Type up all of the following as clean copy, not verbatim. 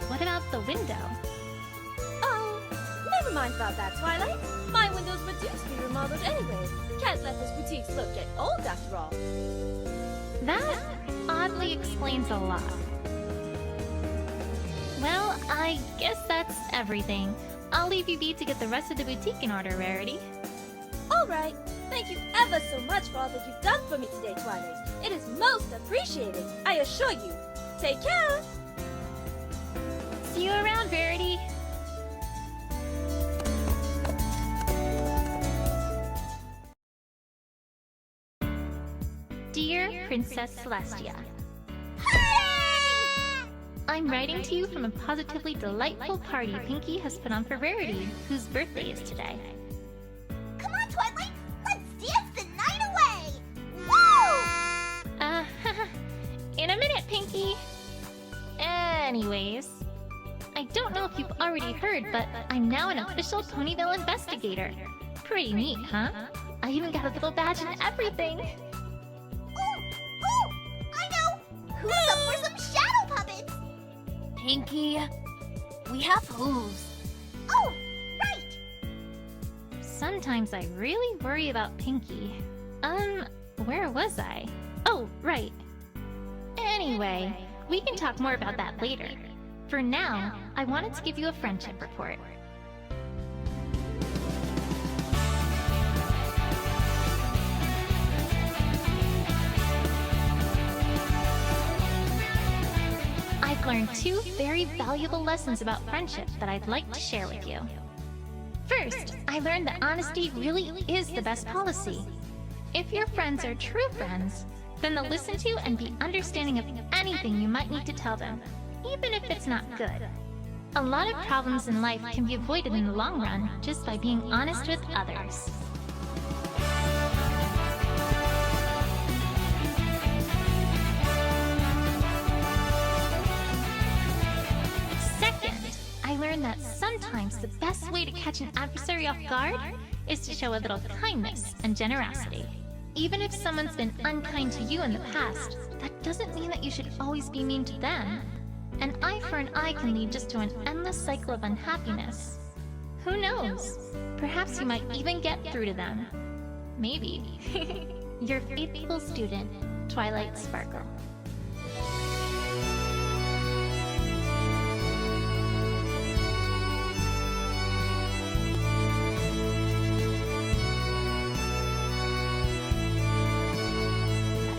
what about the window? Oh, never mind about that, Twilight. My windows were due to be remodeled anyway. Can't let this boutique's look get old after all. That oddly explains a lot. Well, I guess that's everything. I'll leave you be to get the rest of the boutique in order, Rarity. Alright, thank you ever so much for all that you've done for me today, Twilight. It is most appreciated, I assure you. Take care! See you around, Rarity. Dear Princess Celestia, I'm writing to you from a positively delightful party Pinkie has put on for Rarity, whose birthday is today. Come on, Twilight! Let's dance the night away! Woo! In a minute, Pinkie! Anyways, I don't know if you've already heard, but I'm now an official Ponyville investigator. Pretty neat, huh? I even got a little badge and everything! Ooh! I know! Who's up for some shadow puppets? Pinkie, we have hooves. Oh, right! Sometimes I really worry about Pinkie. Where was I? Oh, right. Anyway, we can talk more about that later. For now, I wanted to give you a friendship report. I've learned 2 very valuable lessons about friendship that I'd like to share with you. First, I learned that honesty really is the best policy. If your friends are true friends, then they'll listen to and be understanding of anything you might need to tell them, even if it's not good. A lot of problems in life can be avoided in the long run just by being honest with others. I learned that sometimes the best way to catch an adversary off guard is to show a little kindness and generosity. Even if someone's been unkind to you in the past, that doesn't mean that you should always be mean to them. An eye for an eye can lead just to an endless cycle of unhappiness. Who knows? Perhaps you might even get through to them. Maybe. Your faithful student, Twilight Sparkle.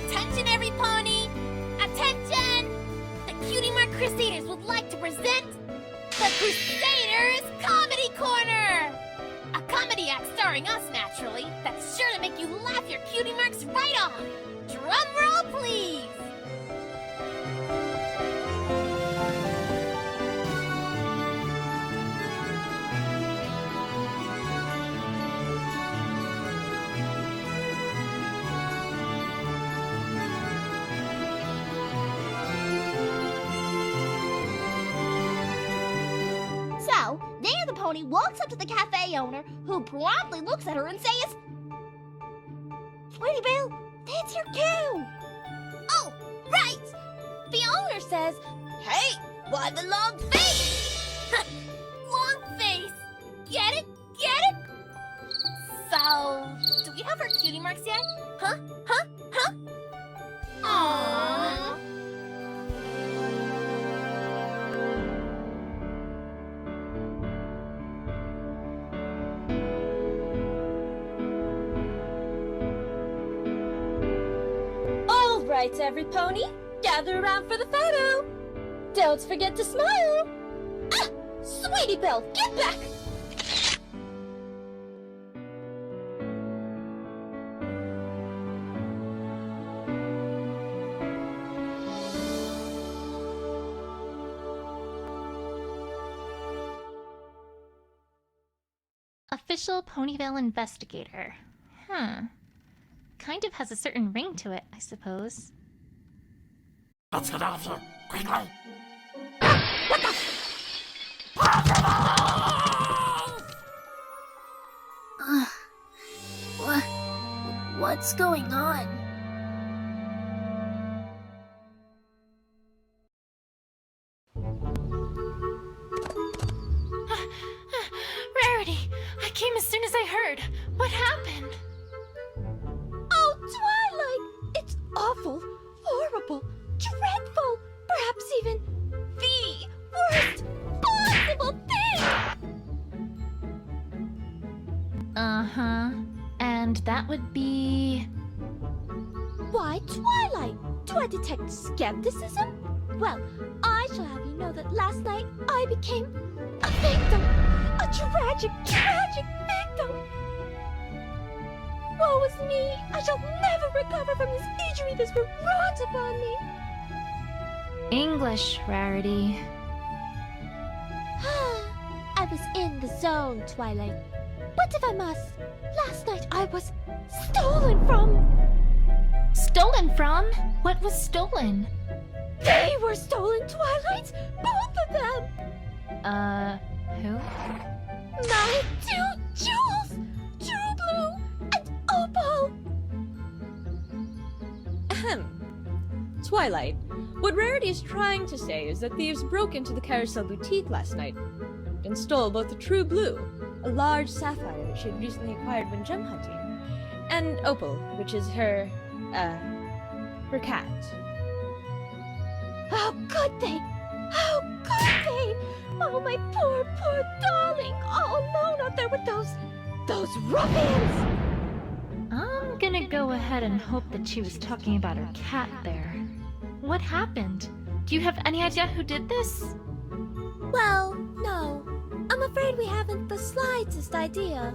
Attention, every pony! Attention! The Cutie Mark Crusaders would like to present the Crusaders Comedy Corner! A comedy act starring us, naturally, that's sure to make you laugh your cutie marks right off! Drum roll, please! So, Dana the Pony walks up to the cafe owner, who promptly looks at her and says, Sweetie Belle, that's your cue! Oh, right! The owner says, hey, why the long face? Long face! Get it? Get it? So, do we have our cutie marks yet? Huh? Huh? Huh? Aww. Alright, every pony, gather around for the photo. Don't forget to smile. Ah! Sweetie Belle, get back! Official Ponyville investigator. Kind of has a certain ring to it, I suppose. Let's get out of here, quickly! What's going on? came as soon as I heard. What happened? Oh, Twilight! It's awful, horrible, dreadful, perhaps even the worst possible thing! Uh-huh. And that would be... Why, Twilight? Do I detect skepticism? Well, I shall have you know that last night I became a victim! A tragic, tragic victim! Woe is me! I shall never recover from this injury that's been wrought upon me! English, Rarity. I was in the zone, Twilight. But if I must, last night I was stolen from! Stolen from? What was stolen? They were stolen, Twilight! Both of them! Who? My two jewels! True Blue and Opal! Ahem. Twilight, what Rarity is trying to say is that thieves broke into the Carousel Boutique last night and stole both the True Blue, a large sapphire that she had recently acquired when gem hunting, and Opal, which is her cat. How could they? How could they? Oh, my poor, poor darling, all alone out there with those ruffians! I'm gonna go ahead and hope that she was talking about her cat there. What happened? Do you have any idea who did this? Well, no. I'm afraid we haven't the slightest idea.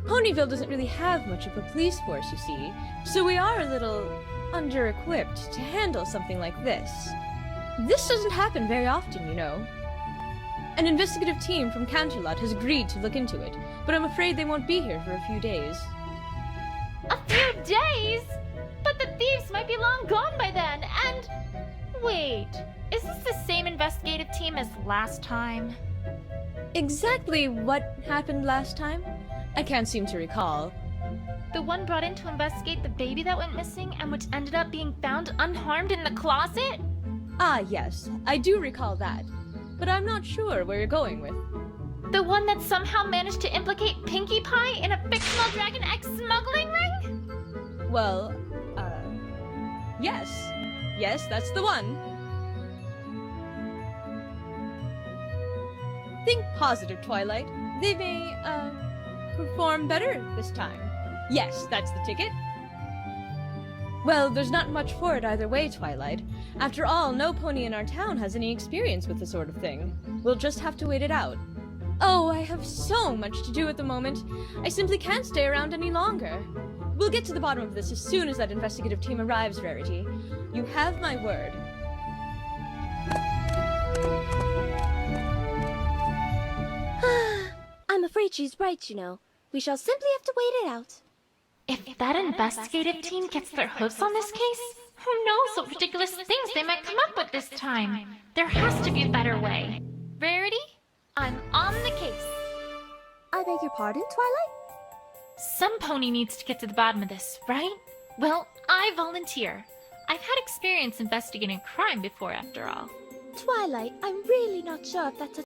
Ponyville doesn't really have much of a police force, you see, so we are a little under-equipped to handle something like this. This doesn't happen very often, you know. An investigative team from Canterlot has agreed to look into it, but I'm afraid they won't be here for a few days. A few days? But the thieves might be long gone by then, and... Wait, is this the same investigative team as last time? Exactly what happened last time? I can't seem to recall. The one brought in to investigate the baby that went missing and which ended up being found unharmed in the closet? Ah, yes, I do recall that, but I'm not sure where you're going with. The one that somehow managed to implicate Pinkie Pie in a fictional Dragon X smuggling ring? Well, yes. Yes, that's the one. Think positive, Twilight. They may, perform better this time. Yes, that's the ticket. Well, there's not much for it either way, Twilight. After all, no pony in our town has any experience with this sort of thing. We'll just have to wait it out. Oh, I have so much to do at the moment. I simply can't stay around any longer. We'll get to the bottom of this as soon as that investigative team arrives, Rarity. You have my word. I'm afraid she's right, you know. We shall simply have to wait it out. If that investigative team gets their hooves on this case, who knows what ridiculous things they might come up with this time? There has to be a better way. Rarity, I'm on the case. I beg your pardon, Twilight? Some pony needs to get to the bottom of this, right? Well, I volunteer. I've had experience investigating crime before, after all. Twilight, I'm really not sure if that's a